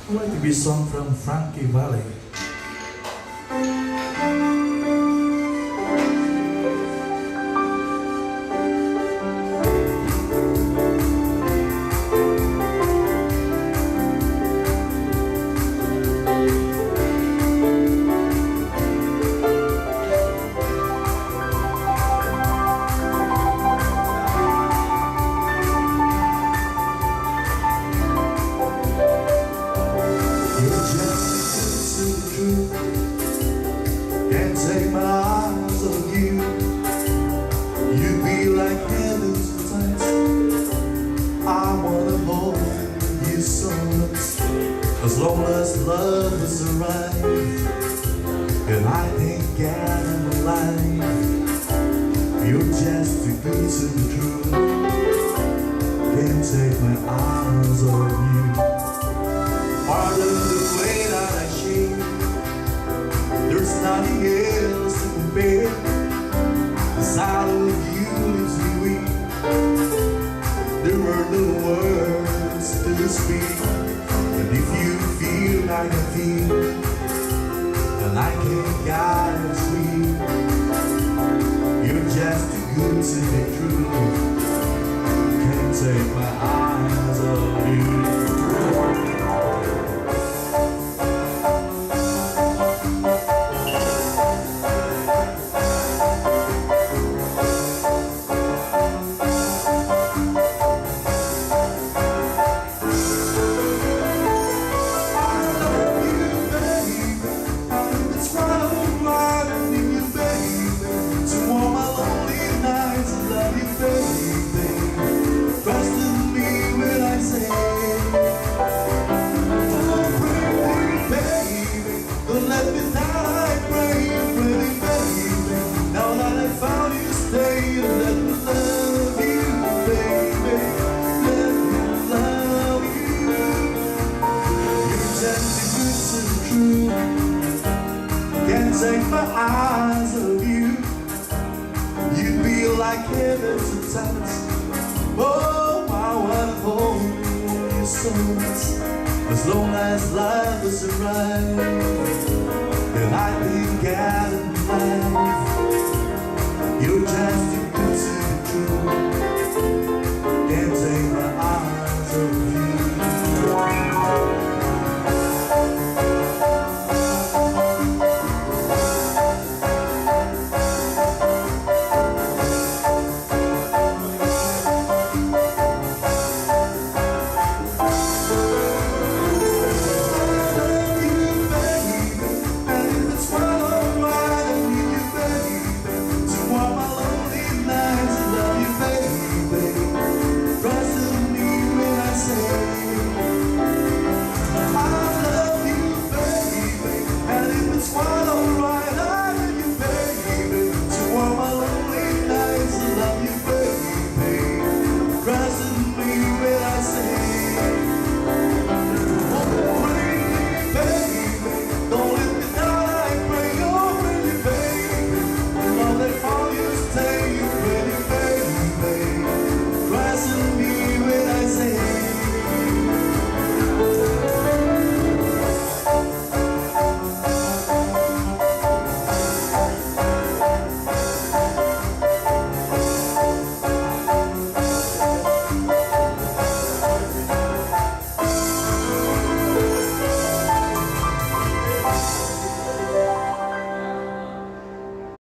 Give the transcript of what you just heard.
I'd like to be a song from Frankie Valli. Can't take my eyes off you. You be like heaven's touch. I wanna hold you so much. As long as love is around, and I think I'm alive. You're just too good to be true. Can't take my eyes off you. Pardon the way that I shake. There's nothing else to compare. The sight of you leaves me weak. There are no words to speak. And if you feel like I feel, then I can't guide and sweet. You're just too good to be true. Can't take my eyes off you. Can't take my eyes off you. You be like heaven to touch. Oh, I wanna hold you so much. As long as love is around, and I think God in life. You're just too good to be true.